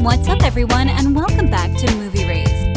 What's up, everyone, and welcome back to Movie Raise.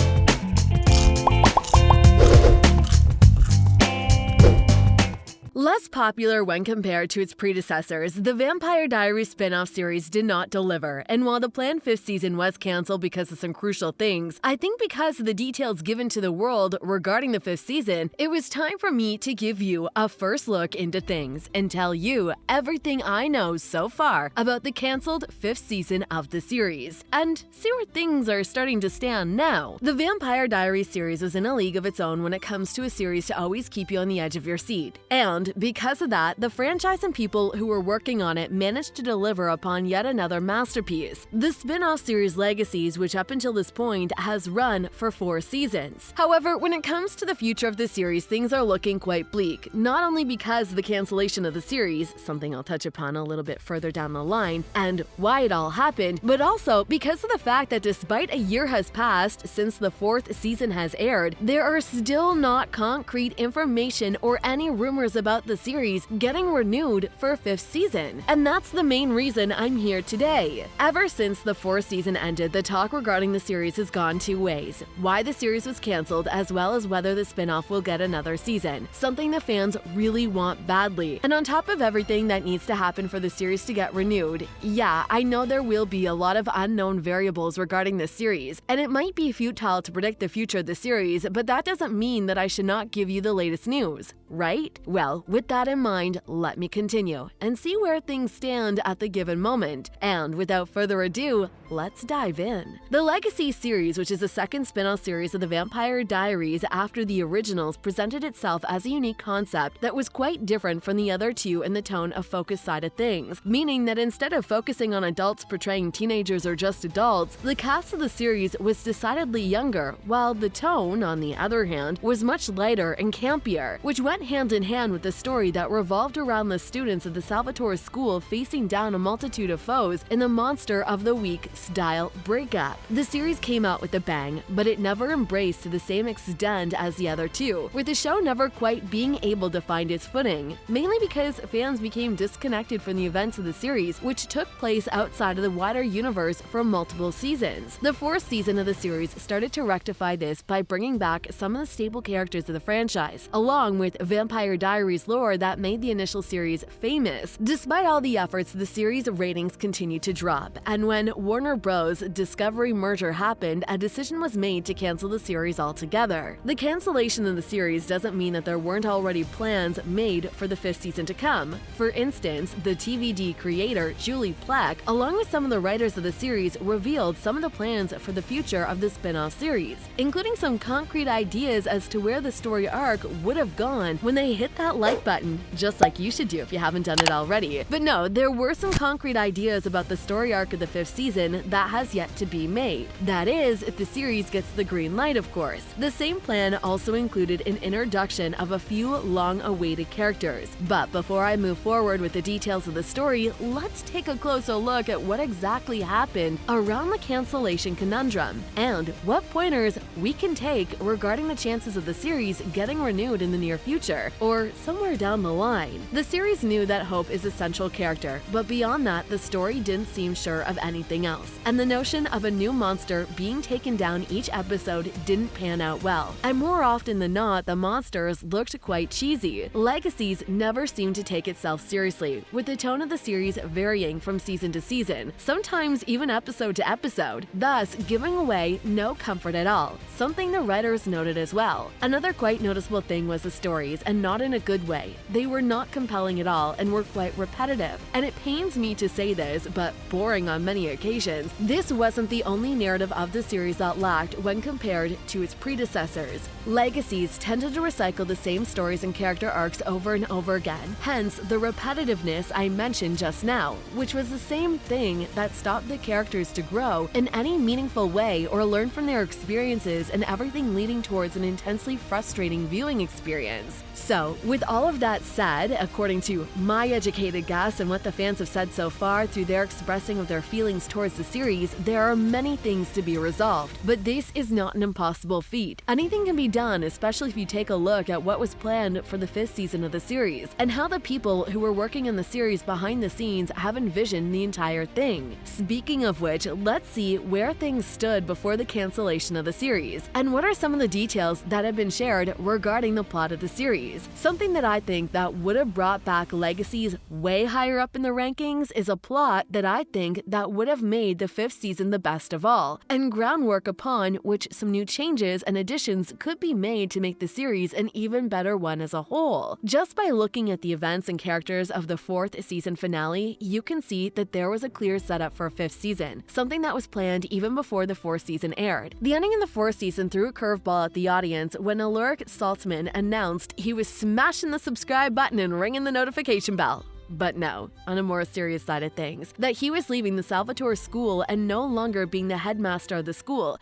Less popular when compared to its predecessors, the Vampire Diaries spin-off series did not deliver, and while the planned 5th season was cancelled because of some crucial things, I think because of the details given to the world regarding the 5th season, it was time for me to give you a first look into things and tell you everything I know so far about the cancelled 5th season of the series, and see where things are starting to stand now. The Vampire Diaries series was in a league of its own when it comes to a series to always keep you on the edge of your seat, and because of that, the franchise and people who were working on it managed to deliver upon yet another masterpiece. The spin-off series Legacies, which up until this point has run for 4 seasons. However, when it comes to the future of the series, things are looking quite bleak, not only because of the cancellation of the series, something I'll touch upon a little bit further down the line, and why it all happened, but also because of the fact that despite a year has passed since the 4th season has aired, there are still not concrete information or any rumors about the series getting renewed for a 5th season. And that's the main reason I'm here today. Ever since the 4th season ended, the talk regarding the series has gone 2 ways. Why the series was cancelled, as well as whether the spin-off will get another season. Something the fans really want badly. And on top of everything that needs to happen for the series to get renewed, yeah, I know there will be a lot of unknown variables regarding this series, and it might be futile to predict the future of the series, but that doesn't mean that I should not give you the latest news, right? Well, with that in mind, let me continue and see where things stand at the given moment. And without further ado, let's dive in. The Legacy series, which is the second spin-off series of the Vampire Diaries after the originals, presented itself as a unique concept that was quite different from the other 2 in the tone of focus side of things, meaning that instead of focusing on adults portraying teenagers or just adults, the cast of the series was decidedly younger, while the tone, on the other hand, was much lighter and campier, which went hand in hand with the story that revolved around the students of the Salvatore School facing down a multitude of foes in the Monster of the Week style breakup. The series came out with a bang, but it never embraced to the same extent as the other 2, with the show never quite being able to find its footing, mainly because fans became disconnected from the events of the series, which took place outside of the wider universe for multiple seasons. The 4th season of the series started to rectify this by bringing back some of the staple characters of the franchise, along with Vampire Diaries lore that made the initial series famous. Despite all the efforts, the series ratings continued to drop, and when Warner Bros. Discovery merger happened, a decision was made to cancel the series altogether. The cancellation of the series doesn't mean that there weren't already plans made for the 5th season to come. For instance, the TVD creator Julie Plec, along with some of the writers of the series, revealed some of the plans for the future of the spin-off series, including some concrete ideas as to where the story arc would have gone when they hit that like button, just like you should do if you haven't done it already. But no, there were some concrete ideas about the story arc of the 5th season that has yet to be made. That is, if the series gets the green light, of course. The same plan also included an introduction of a few long-awaited characters. But before I move forward with the details of the story, let's take a closer look at what exactly happened around the cancellation conundrum, and what pointers we can take regarding the chances of the series getting renewed in the near future, or somewhere down the line. The series knew that Hope is a central character, but beyond that, the story didn't seem sure of anything else, and the notion of a new monster being taken down each episode didn't pan out well. And more often than not, the monsters looked quite cheesy. Legacies never seemed to take itself seriously, with the tone of the series varying from season to season, sometimes even episode to episode, thus giving away no comfort at all, something the writers noted as well. Another quite noticeable thing was the stories, and not in a good way. They were not compelling at all and were quite repetitive. And it pains me to say this, but boring on many occasions, this wasn't the only narrative of the series that lacked when compared to its predecessors. Legacies tended to recycle the same stories and character arcs over and over again, hence the repetitiveness I mentioned just now, which was the same thing that stopped the characters to grow in any meaningful way or learn from their experiences, and everything leading towards an intensely frustrating viewing experience. So, with all all of that said, according to my educated guess and what the fans have said so far through their expressing of their feelings towards the series, there are many things to be resolved, but this is not an impossible feat. Anything can be done, especially if you take a look at what was planned for the 5th season of the series, and how the people who were working on the series behind the scenes have envisioned the entire thing. Speaking of which, let's see where things stood before the cancellation of the series, and what are some of the details that have been shared regarding the plot of the series. Something that I think that would have brought back Legacies way higher up in the rankings is a plot that I think that would have made the 5th season the best of all, and groundwork upon which some new changes and additions could be made to make the series an even better one as a whole. Just by looking at the events and characters of the 4th season finale, you can see that there was a clear setup for a 5th season, something that was planned even before the 4th season aired. The ending in the 4th season threw a curveball at the audience when Alaric Saltzman announced he was smashing the subscribe button and ringing the notification bell. But no, on a more serious side of things, that he was leaving the Salvatore School and no longer being the headmaster of the school.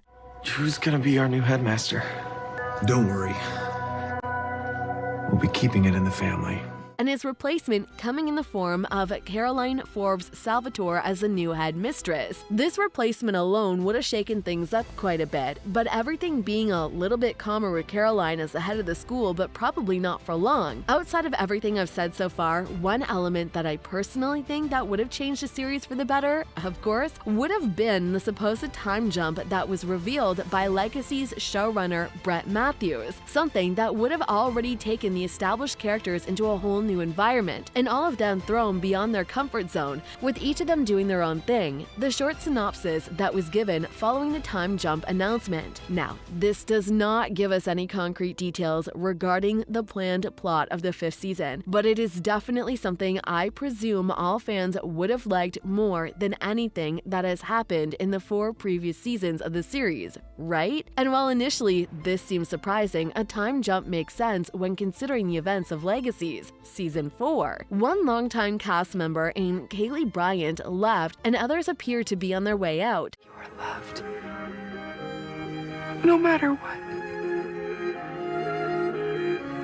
Who's gonna be our new headmaster? Don't worry. We'll be keeping it in the family. And his replacement coming in the form of Caroline Forbes Salvatore as the new head mistress. This replacement alone would have shaken things up quite a bit, but everything being a little bit calmer with Caroline as the head of the school, but probably not for long. Outside of everything I've said so far, one element that I personally think that would have changed the series for the better, of course, would have been the supposed time jump that was revealed by Legacies showrunner Brett Matthews, something that would have already taken the established characters into a whole new environment, and all of them thrown beyond their comfort zone, with each of them doing their own thing. The short synopsis that was given following the time jump announcement. Now, this does not give us any concrete details regarding the planned plot of the 5th season, but it is definitely something I presume all fans would have liked more than anything that has happened in the 4 previous seasons of the series, right? And while initially this seems surprising, a time jump makes sense when considering the events of Legacies Season 4. One longtime cast member named Kaylee Bryant left, and others appear to be on their way out. You are loved. No matter what.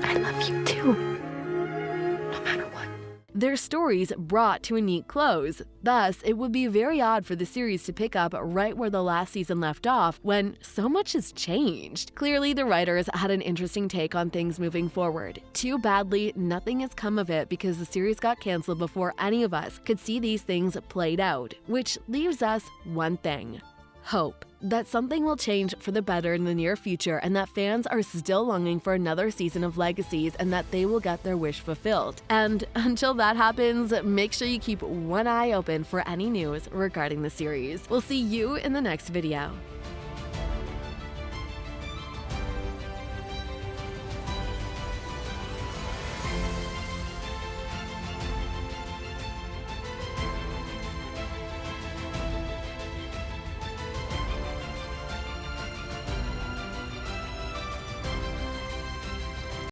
I love you too. No matter what. Their stories brought to a neat close. Thus, it would be very odd for the series to pick up right where the last season left off when so much has changed. Clearly, the writers had an interesting take on things moving forward. Too badly, nothing has come of it because the series got canceled before any of us could see these things played out, which leaves us one thing: hope that something will change for the better in the near future, and that fans are still longing for another season of Legacies and that they will get their wish fulfilled. And until that happens, make sure you keep one eye open for any news regarding the series. We'll see you in the next video.